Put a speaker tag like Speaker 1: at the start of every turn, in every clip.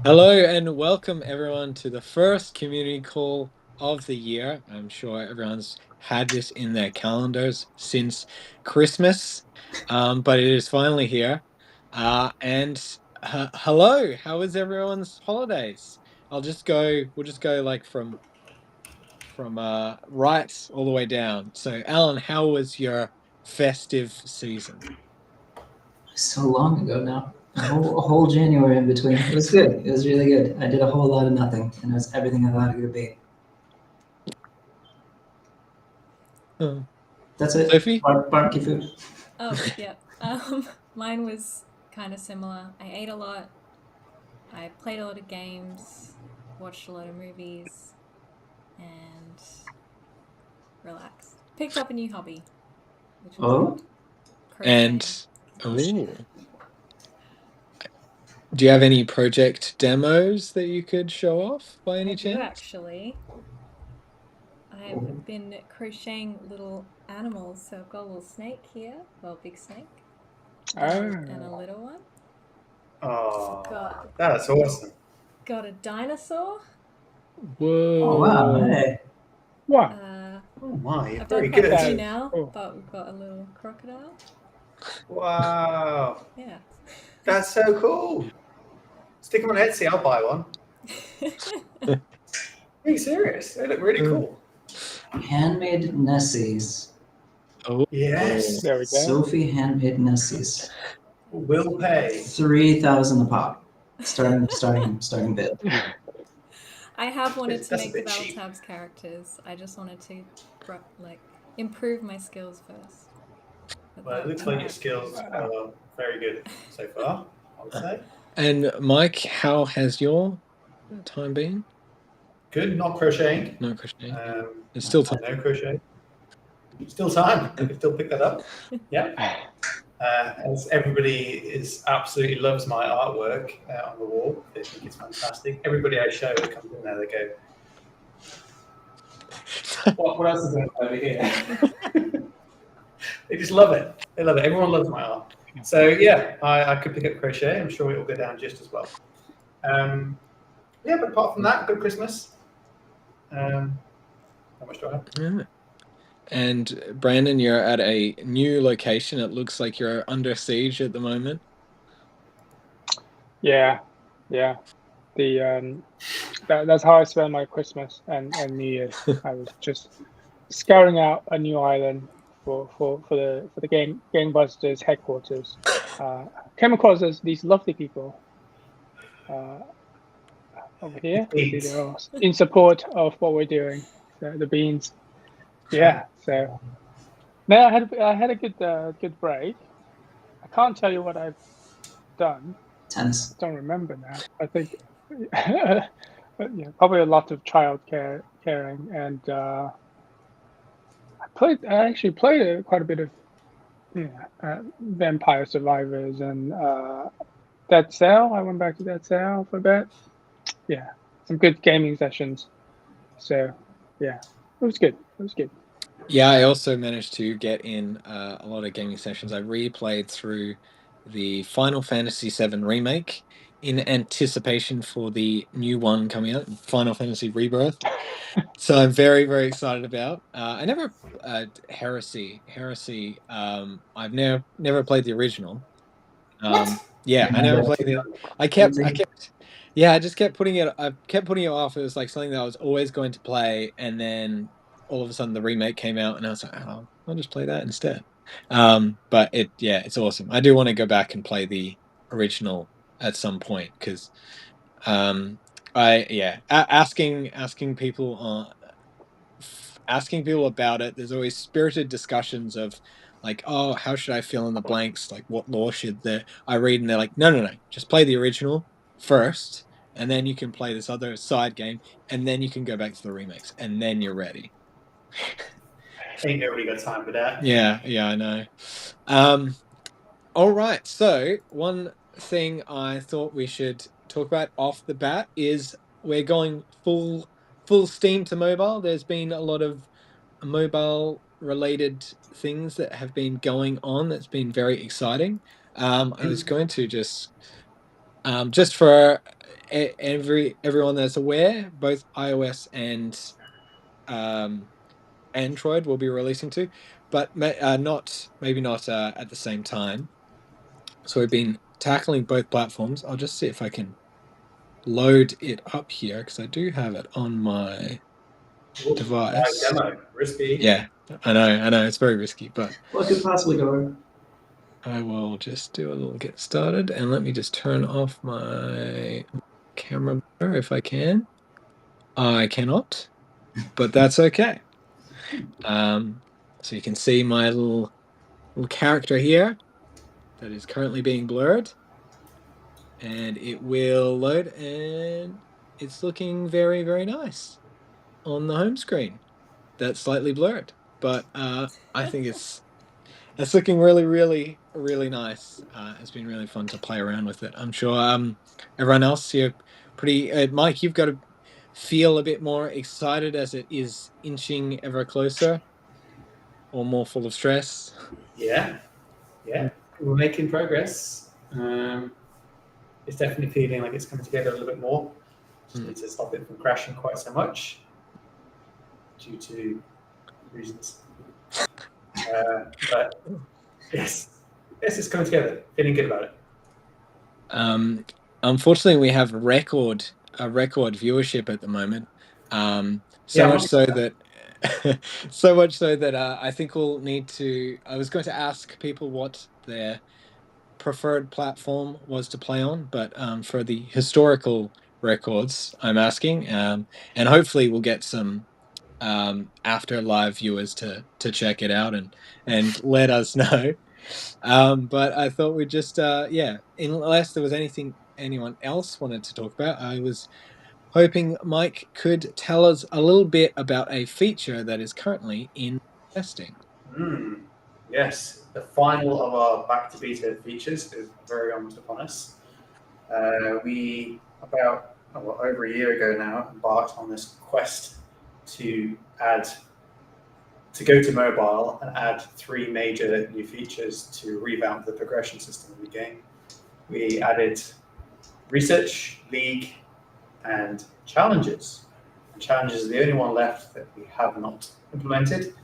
Speaker 1: Hello and welcome everyone to the first community call of the year. I'm sure everyone's had this in their calendars since Christmas, but it is finally here. Hello, how was everyone's holidays? We'll just go like from right all the way down. So Alan, how was your festive season?
Speaker 2: So long ago now. A whole January in between. It was good. It was really good. I did a whole lot of nothing, and it was everything I thought it would be.
Speaker 1: Oh.
Speaker 2: That's it.
Speaker 1: Sophie?
Speaker 2: Barbecue food.
Speaker 3: Oh, yeah. Mine was kind of similar. I ate a lot. I played a lot of games, watched a lot of movies, and relaxed. Picked up a new hobby, which was
Speaker 2: Oh,
Speaker 3: good. Crocheting.
Speaker 1: Ooh. Do you have any project demos that you could show off by any
Speaker 3: I do
Speaker 1: chance?
Speaker 3: actually. I've been crocheting little animals, so I've got a little snake here, well, big snake, and a little one.
Speaker 4: Oh,
Speaker 3: Got
Speaker 4: that's awesome.
Speaker 3: got a dinosaur.
Speaker 1: Whoa.
Speaker 2: oh wow! Hey,
Speaker 5: Wow.
Speaker 4: Oh my,
Speaker 3: I've
Speaker 4: very
Speaker 3: done quite a
Speaker 4: good.
Speaker 3: few now,
Speaker 5: Oh.
Speaker 3: but we've got a little crocodile.
Speaker 4: Wow,
Speaker 3: Yeah.
Speaker 4: that's so cool. Stick them on Etsy, I'll buy one. Are you serious? They look really cool.
Speaker 2: handmade Nessies.
Speaker 1: Oh,
Speaker 4: Yes,
Speaker 5: There we go.
Speaker 2: Sophie handmade Nessies.
Speaker 4: will pay.
Speaker 2: 3,000 a pop. Starting bid.
Speaker 3: I have wanted to
Speaker 4: That's a
Speaker 3: make the
Speaker 4: bit cheap.
Speaker 3: BattleTabs characters. I just wanted to improve my skills first.
Speaker 4: Well, it looks like your skills are very good so far, I would say.
Speaker 1: And Mike, how has your time been?
Speaker 4: Good, not crocheting.
Speaker 1: No crocheting.
Speaker 4: Um,
Speaker 1: It's still time.
Speaker 4: no crochet. Still time. You can still pick that up. Yeah. As everybody absolutely loves my artwork on the wall. They think it's fantastic. Everybody I show that comes in there, they go, what else is there over here? They just love it. They love it. Everyone loves my art. So yeah, I could pick up crochet. I'm sure it will go down just as well. Yeah, but apart from that, good Christmas. How much do I have?
Speaker 1: Yeah. And Brandon, you're at a new location. It looks like you're under siege at the moment.
Speaker 5: Yeah. That's how I spent my Christmas and New Year's. I was just scouting out a new island for the Gangbusters headquarters. Came across these lovely people over here. They're in support of what we're doing. The beans. Yeah. So now I had a good break. I can't tell you what I've done.
Speaker 2: Tense.
Speaker 5: I don't remember now. I think probably a lot of child caring, and I actually played quite a bit of Vampire Survivors and Dead Cell. I went back to Dead Cell for a bit. Yeah, some good gaming sessions. So yeah, it was good.
Speaker 1: Yeah, I also managed to get in a lot of gaming sessions. I replayed through the Final Fantasy VII Remake in anticipation for the new one coming out, Final Fantasy Rebirth. So I'm very, very excited about. I never Heresy. I've never played the original. Yeah, I never played the. I kept. Yeah, I just kept putting it. I kept putting it off. It was like something that I was always going to play, and then all of a sudden the remake came out, and I was like, oh, I'll just play that instead. But it's awesome. I do want to go back and play the original at some point because, asking people asking people about it. There's always spirited discussions of like, oh, how should I fill in the blanks? Like, what lore should I read? And they're like, no, just play the original first, and then you can play this other side game, and then you can go back to the remakes, and then you're ready.
Speaker 4: Ain't nobody got time for that.
Speaker 1: Yeah, I know. All right. So one thing I thought we should talk about off the bat is we're going full steam to mobile. There's been a lot of mobile related things that have been going on that's been very exciting. I was going to just for everyone that's aware, both iOS and Android will be releasing too, but maybe not at the same time. So we've been tackling both platforms. I'll just see if I can load it up here because I do have it on my
Speaker 4: Live
Speaker 1: device.
Speaker 4: demo, risky.
Speaker 1: Yeah, I know, it's very risky, but
Speaker 2: What could possibly go wrong?
Speaker 1: I will just do a little get started and let me just turn off my camera if I can. I cannot, but that's okay. So you can see my little character here that is currently being blurred, and it will load, and it's looking very, very nice on the home screen. That's slightly blurred, but I think it's looking really, really, really nice. It's been really fun to play around with it. I'm sure everyone else here pretty. Mike, you've got to feel a bit more excited as it is inching ever closer, or more full of stress.
Speaker 4: Yeah, we're making progress. It's definitely feeling like it's coming together a little bit more. Just need to stop it from crashing quite so much due to reasons. But yes, it's coming together. Feeling good about it.
Speaker 1: Unfortunately, we have a record viewership at the moment. So
Speaker 4: Yeah,
Speaker 1: much so that so much so that I think we'll need to. I was going to ask people what their preferred platform was to play on, but for the historical records, I'm asking, and hopefully we'll get some after live viewers to check it out and let us know. But I thought we'd just yeah, unless there was anyone else wanted to talk about, I was hoping Mike could tell us a little bit about a feature that is currently in testing.
Speaker 4: Yes, the final of our back to beta features is very almost upon us. We about over a year ago now embarked on this quest to go to mobile and add three major new features to revamp the progression system of the game. We added research, league, and challenges. And challenges are the only one left that we have not implemented.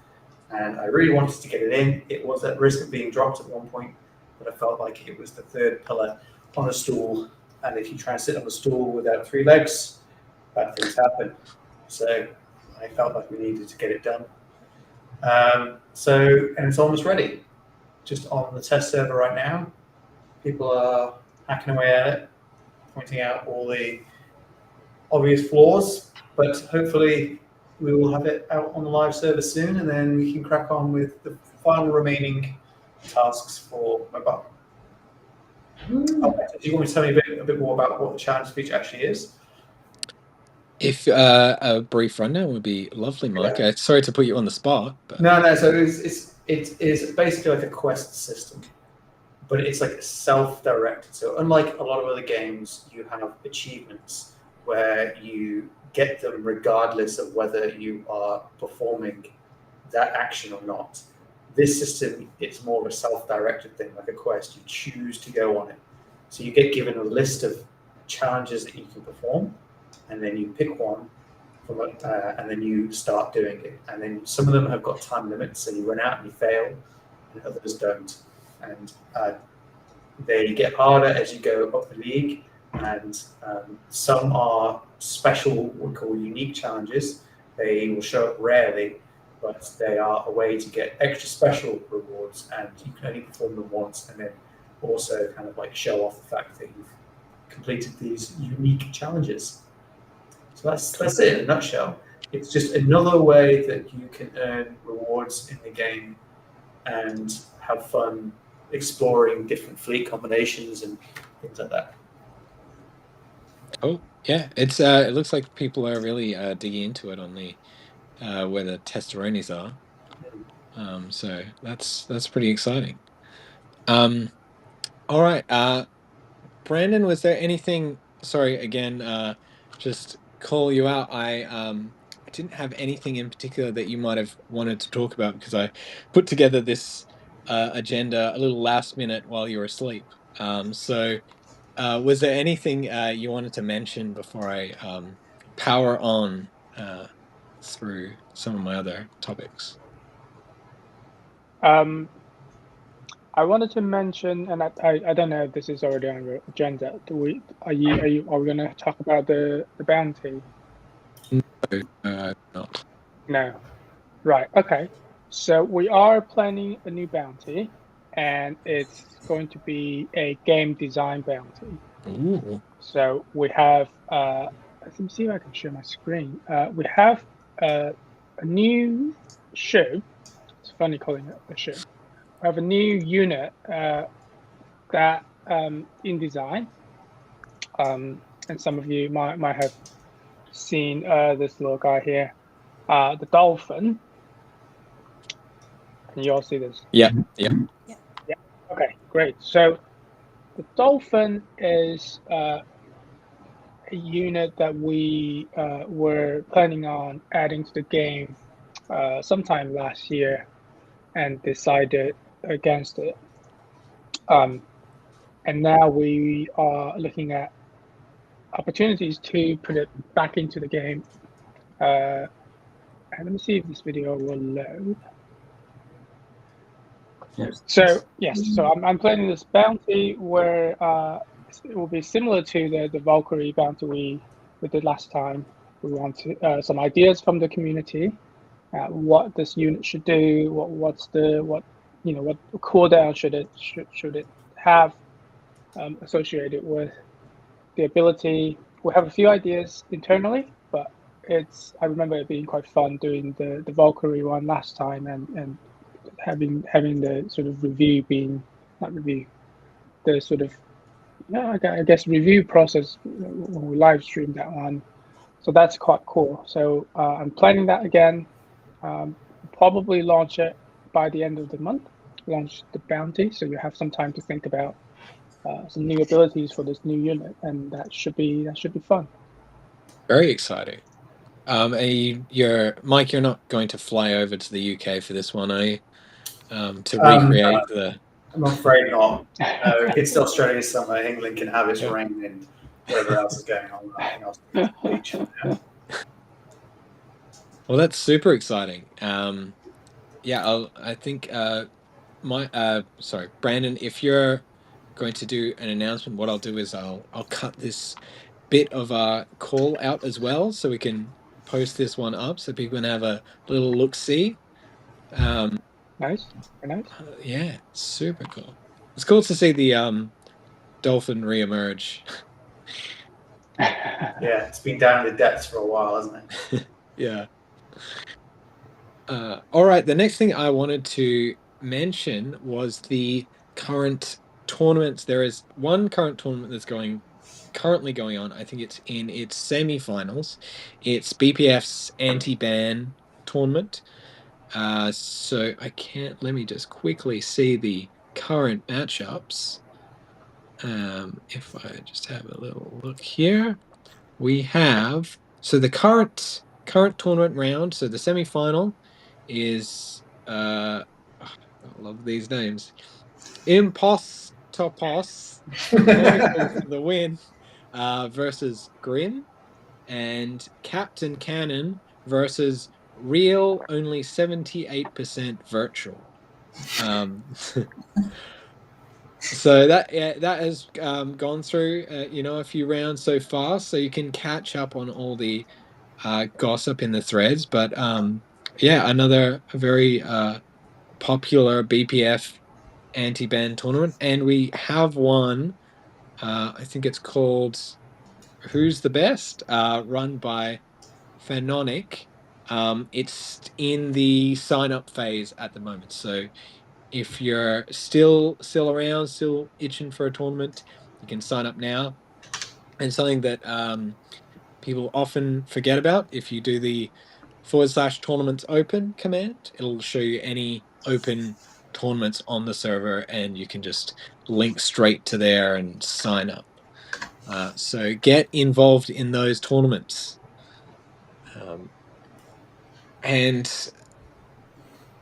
Speaker 4: And I really wanted to get it in. It was at risk of being dropped at one point, but I felt like it was the third pillar on a stool. And if you try and sit on a stool without three legs, bad things happen. So I felt like we needed to get it done. And it's almost ready. Just on the test server right now, people are hacking away at it, pointing out all the obvious flaws, but hopefully we will have it out on the live server soon, and then we can crack on with the final remaining tasks for mobile. Okay, do you want me to tell you a bit more about what the challenge feature actually is?
Speaker 1: If a brief rundown would be lovely, Mike.
Speaker 4: Yeah.
Speaker 1: Sorry to put you on the spot, but
Speaker 4: No. So it is basically like a quest system, but it's like self-directed. So unlike a lot of other games, you have achievements where you get them regardless of whether you are performing that action or not. This system, it's more of a self-directed thing, like a quest. You choose to go on it. So you get given a list of challenges that you can perform, and then you pick one from and then you start doing it. And then some of them have got time limits, so you run out and you fail, and others don't. And they get harder as you go up the league, and some are special, what we call unique challenges. They will show up rarely, but they are a way to get extra special rewards, and you can only perform them once, and then also kind of like show off the fact that you've completed these unique challenges. So that's it in a nutshell. It's just another way that you can earn rewards in the game and have fun exploring different fleet combinations and things like that.
Speaker 1: oh yeah, it's it looks like people are really digging into it on the where the testosteronies are. So that's pretty exciting. All right, Brandon, was there anything? Sorry again, just call you out. I didn't have anything in particular that you might have wanted to talk about because I put together this agenda a little last minute while you were asleep. So Was there anything you wanted to mention before I power on through some of my other topics?
Speaker 5: I wanted to mention, and I don't know if this is already on your agenda. Are we going to talk about the bounty?
Speaker 1: Not.
Speaker 5: No. Right. Okay. So we are planning a new bounty, and it's going to be a game design bounty.
Speaker 1: Ooh.
Speaker 5: So we have. Let me see if I can share my screen. We have a new ship. It's funny calling it a ship. We have a new unit that in design, and some of you might have seen this little guy here, the dolphin. Can you all see this?
Speaker 1: Yeah. Yeah.
Speaker 5: Yeah. Okay, great. So the dolphin is a unit that we were planning on adding to the game sometime last year and decided against it. And now we are looking at opportunities to put it back into the game. And let me see if this video will load.
Speaker 2: Yes.
Speaker 5: So yes, so I'm planning this bounty where it will be similar to the Valkyrie bounty we did last time. We want to, some ideas from the community, what this unit should do, what cooldown should it have associated with the ability. We have a few ideas internally, but I remember it being quite fun doing the Valkyrie one last time and having the sort of review being not review, the sort of I guess review process when we live stream that one. So that's quite cool. So I'm planning that again. Probably launch it by the end of the month. Launch the bounty, so you have some time to think about some new abilities for this new unit, and that should be fun.
Speaker 1: Very exciting. You're Mike. You're not going to fly over to the UK for this one, are you? To recreate the.
Speaker 4: I'm afraid not. No, it's still Australia summer. England can have its rain and whatever else is going on. I think I'll stick to the beach. Yeah.
Speaker 1: Well, that's super exciting. I think sorry, Brandon, if you're going to do an announcement, what I'll do is I'll cut this bit of a call out as well, so we can post this one up so people can have a little look see.
Speaker 5: Nice, very nice.
Speaker 1: Yeah, super cool. It's cool to see the dolphin re-emerge.
Speaker 4: Yeah, it's been down in the depths for a while, hasn't it?
Speaker 1: Yeah. All right, the next thing I wanted to mention was the current tournaments. There is one current tournament that's currently going on. I think it's in its semi-finals. It's BPF's anti-ban tournament. So let me just quickly see the current matchups. If I just have a little look here, we have the current tournament round. So the semi-final is I love these names. Impostopos Logical for the win versus Grim, and Captain Cannon versus Real only 78% virtual. So that has gone through a few rounds so far, so you can catch up on all the gossip in the threads. But another very popular BPF anti-ban tournament, and we have one. I think it's called "Who's the Best," run by Phenonic. It's in the sign-up phase at the moment, so if you're still around, still itching for a tournament, you can sign up now. And something that people often forget about, if you do the /tournaments open command, it'll show you any open tournaments on the server, and you can just link straight to there and sign up. So get involved in those tournaments. And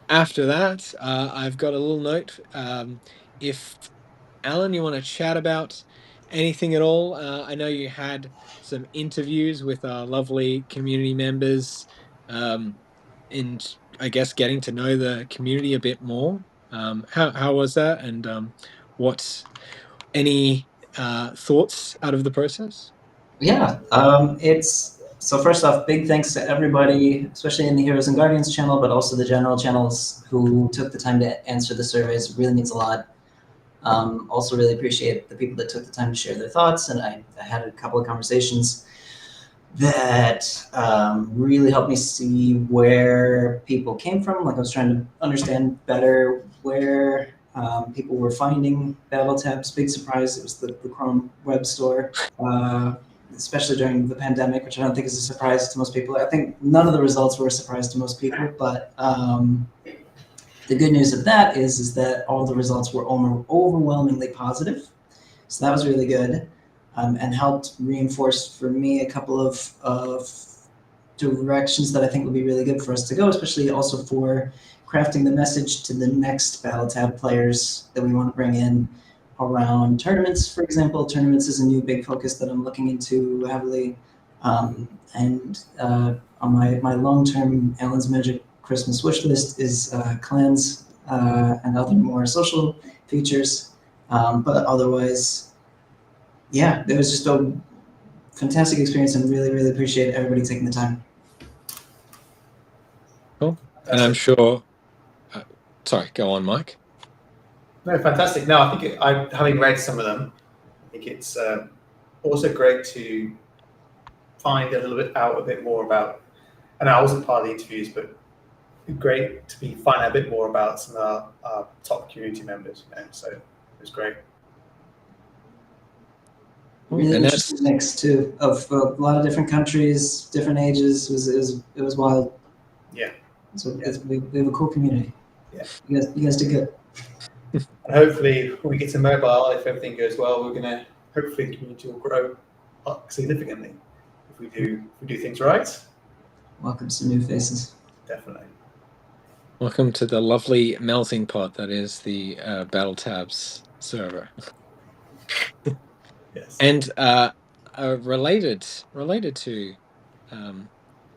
Speaker 1: after that, I've got a little note. If Alan, you want to chat about anything at all? I know you had some interviews with our lovely community members, and I guess getting to know the community a bit more. How was that? And what any thoughts out of the process?
Speaker 2: Yeah, it's so first off, big thanks to everybody, especially in the Heroes and Guardians channel, but also the general channels who took the time to answer the surveys. It really means a lot. Also, really appreciate the people that took the time to share their thoughts, and I had a couple of conversations that really helped me see where people came from. Like I was trying to understand better where people were finding BattleTabs. Big surprise, it was the Chrome web store, especially during the pandemic, which I don't think is a surprise to most people. I think none of the results were a surprise to most people, but the good news of that is that all the results were overwhelmingly positive. So that was really good, and helped reinforce for me a couple of directions that I think would be really good for us to go, especially also for crafting the message to the next BattleTab players that we want to bring in around tournaments, for example. Tournaments is a new big focus that I'm looking into heavily. And on my long-term Alan's Magic Christmas wish list is clans and other more social features. But otherwise, yeah, it was just a fantastic experience and really, really appreciate everybody taking the time.
Speaker 1: Cool. And I'm sure. Sorry, go on, Mike.
Speaker 4: No, fantastic. No, I think having read some of them, I think it's also great to find a bit more about. And I wasn't part of the interviews, but great to find out a bit more about some of our top community members. So it was great.
Speaker 2: Really
Speaker 1: And
Speaker 2: interesting mix too of a lot of different countries, different ages. It was wild.
Speaker 4: Yeah.
Speaker 2: So we have a cool community.
Speaker 4: Yeah.
Speaker 2: You guys did good.
Speaker 4: And hopefully, when we get to mobile, if everything goes well, we're gonna hopefully the community will grow significantly if we do things right.
Speaker 2: Welcome some new faces.
Speaker 4: Definitely.
Speaker 1: welcome to the lovely melting pot that is the BattleTabs server.
Speaker 4: Yes.
Speaker 1: And related to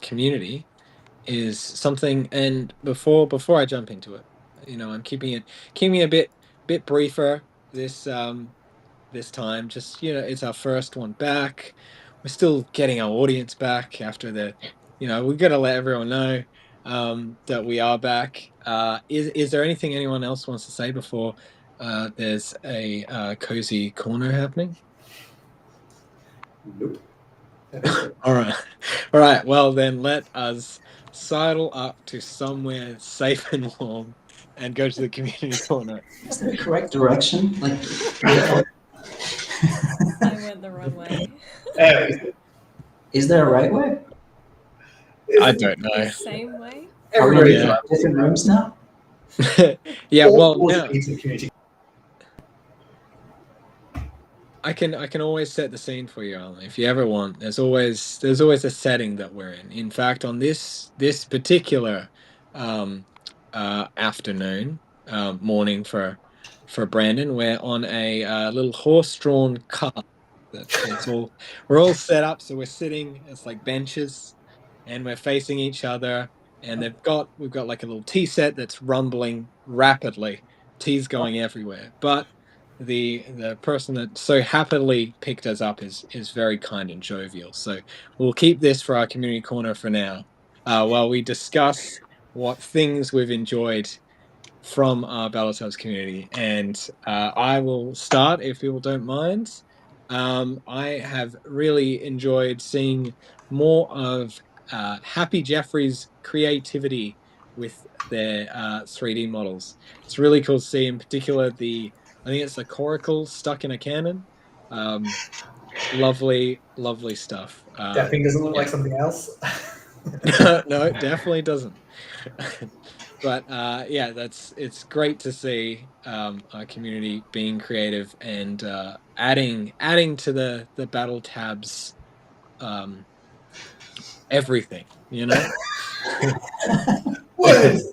Speaker 1: community is something. And before I jump into it, I'm keeping it a bit briefer this time. Just it's our first one back. We're still getting our audience back after we've got to let everyone know that we are back. Is there anything anyone else wants to say before there's a cozy corner happening?
Speaker 4: Nope.
Speaker 1: All right. Well, then let us sidle up to somewhere safe and warm and go to the community corner.
Speaker 2: Is there a correct direction? Like,
Speaker 3: I went the wrong way.
Speaker 2: is there a right way?
Speaker 1: I don't know.
Speaker 3: The same way?
Speaker 2: Are we in
Speaker 1: Yeah.
Speaker 2: different rooms now?
Speaker 1: Yeah. Well, no.
Speaker 4: Community.
Speaker 1: I can always set the scene for you, Alan, if you ever want. There's always a setting that we're in. In fact, on this particular afternoon, morning for Brandon, we're on a little horse-drawn cart. We're all set up, so we're sitting. It's like benches, and we're facing each other. And we've got like a little tea set that's rumbling rapidly. Tea's going everywhere, but the person that so happily picked us up is very kind and jovial. So we'll keep this for our community corner for now, while we discuss what things we've enjoyed from our BattleTabs community. And I will start if people don't mind. I have really enjoyed seeing more of Happy Jeffrey's creativity with their 3D models. It's really cool to see, in particular, I think it's the coracle stuck in a cannon. Lovely stuff.
Speaker 4: That thing doesn't look like something else.
Speaker 1: No, it definitely doesn't. But yeah, it's great to see our community being creative and adding to the BattleTabs everything,
Speaker 4: Words.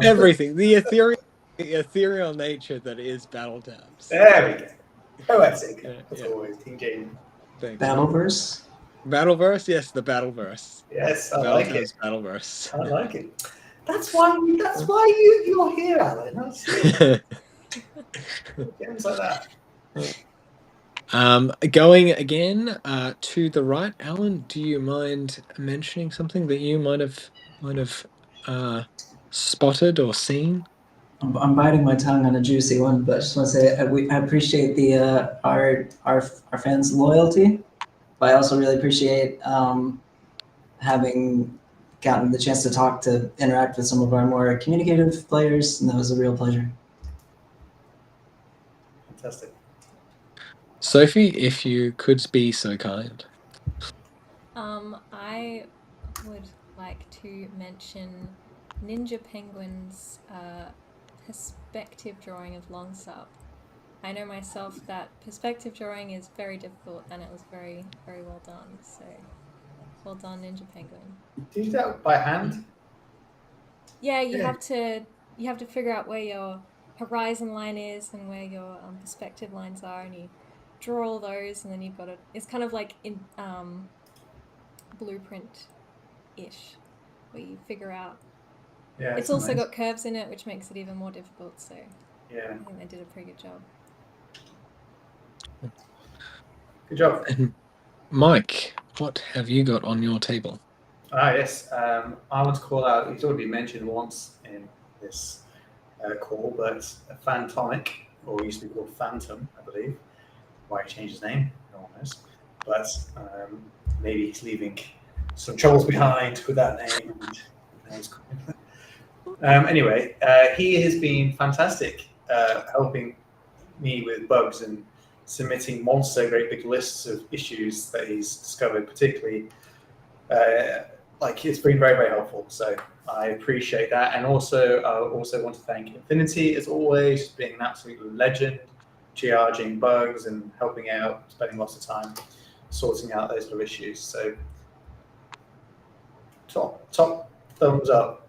Speaker 1: everything, the ethereal nature that is BattleTabs.
Speaker 4: There we go. Poetic,
Speaker 1: Yeah,
Speaker 4: as
Speaker 1: yeah.
Speaker 4: always, Team Jane.
Speaker 1: Thanks.
Speaker 2: Battleverse.
Speaker 1: Battleverse, yes, the Battleverse.
Speaker 4: Yes, I like it.
Speaker 1: BattleTabs Battleverse.
Speaker 4: I like it. That's why you're here, Alan. I see. Games like that.
Speaker 1: Going again to the right, Alan. Do you mind mentioning something that you might have spotted or seen?
Speaker 2: I'm biting my tongue on a juicy one, but I just want to say I appreciate the our fans' loyalty, but I also really appreciate having gotten the chance to interact with some of our more communicative players, and that was a real pleasure.
Speaker 4: Fantastic.
Speaker 1: Sophie, if you could be so kind.
Speaker 3: I would like to mention Ninja Penguin's perspective drawing of Long Sup. I know myself that perspective drawing is very difficult, and it was very, very well done. So, well done, Ninja Penguin.
Speaker 4: Do you do that by hand?
Speaker 3: Yeah, you
Speaker 4: Yeah.
Speaker 3: have to figure out where your horizon line is and where your perspective lines are, and you draw all those, and then you've got it. It's kind of like in blueprint-ish, where you figure out.
Speaker 4: Yeah.
Speaker 3: It's also got curves in it, which makes it even more difficult. So
Speaker 4: Yeah.
Speaker 3: I think they did a pretty good job.
Speaker 4: Good job.
Speaker 1: And Mike, what have you got on your table?
Speaker 4: Yes. I want to call out. He's already been mentioned once in this call, but Phantomic, or used to be called Phantom, I believe. Why he changed his name, no one knows. But maybe he's leaving some troubles behind with that name. Anyway, he has been fantastic, helping me with bugs and submitting monster great big lists of issues that he's discovered, particularly. It's been very, very helpful. So I appreciate that. And also, I also want to thank Infinity, as always, being an absolute legend, triaging bugs and helping out, spending lots of time sorting out those little issues. So top thumbs up.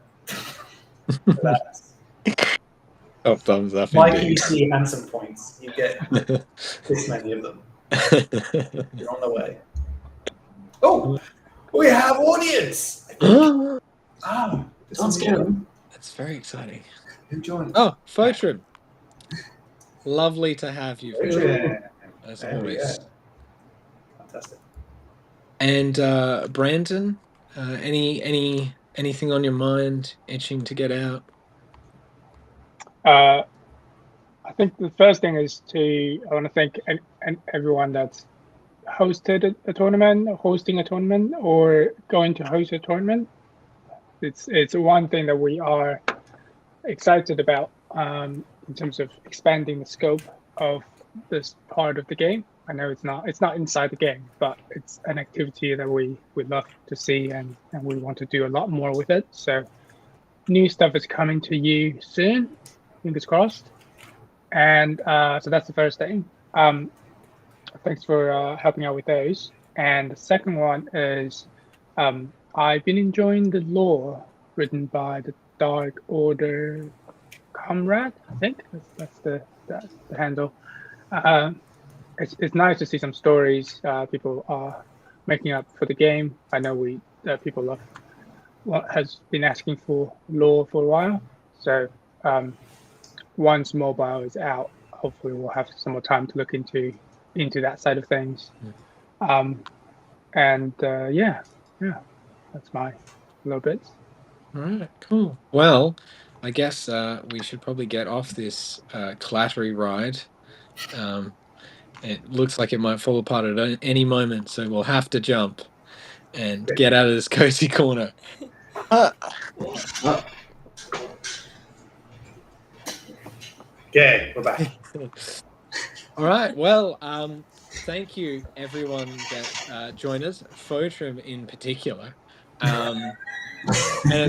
Speaker 1: Oh, thumbs up
Speaker 4: Mike
Speaker 1: indeed.
Speaker 4: EC and some points. You get this many of them. You're on the way. Oh, we have audience. Oh,
Speaker 2: Don't scare them.
Speaker 1: That's very exciting.
Speaker 4: Who joined?
Speaker 1: Oh, Photrim. Lovely to have you,
Speaker 4: Yeah.
Speaker 1: as
Speaker 4: There we
Speaker 1: always.
Speaker 4: go. Fantastic.
Speaker 1: And Brandon, anything on your mind, itching to get out?
Speaker 5: I think the first thing is I want to thank everyone that's hosted a tournament, hosting a tournament, or going to host a tournament. It's one thing that we are excited about in terms of expanding the scope of this part of the game. I know it's not inside the game, but it's an activity that we would love to see, and we want to do a lot more with it. So new stuff is coming to you soon, fingers crossed. And so that's the first thing. Thanks for helping out with those. And the second one is I've been enjoying the lore written by the Dark Order Comrade. I think that's the handle. It's nice to see some stories people are making up for the game. I know people love what has been asking for lore for a while. So once mobile is out, hopefully we'll have some more time to look into that side of things. Yeah, that's my little bits.
Speaker 1: All right, cool. Well, I guess we should probably get off this clattery ride. It looks like it might fall apart at any moment, so we'll have to jump and get out of this cozy corner.
Speaker 4: Okay, we're back.
Speaker 1: All right. Well, thank you everyone that joined us, Photrim in particular. And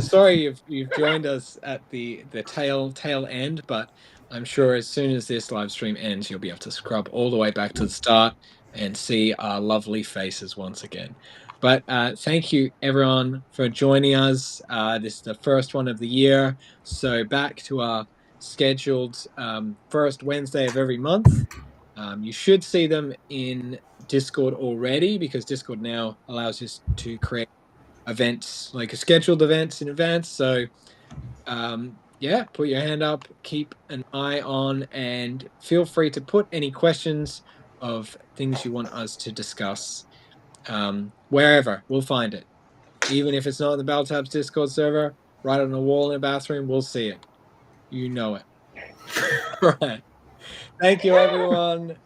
Speaker 1: sorry you've joined us at the tail end, but I'm sure as soon as this live stream ends, you'll be able to scrub all the way back to the start and see our lovely faces once again. But thank you everyone for joining us. This is the first one of the year, so back to our scheduled first Wednesday of every month. You should see them in Discord already, because Discord now allows us to create events, like scheduled events in advance. So yeah, put your hand up, keep an eye on, and feel free to put any questions of things you want us to discuss wherever. We'll find it. Even if it's not in the BattleTabs Discord server, right on the wall in the bathroom, we'll see it. You know it. Right. Thank you, everyone.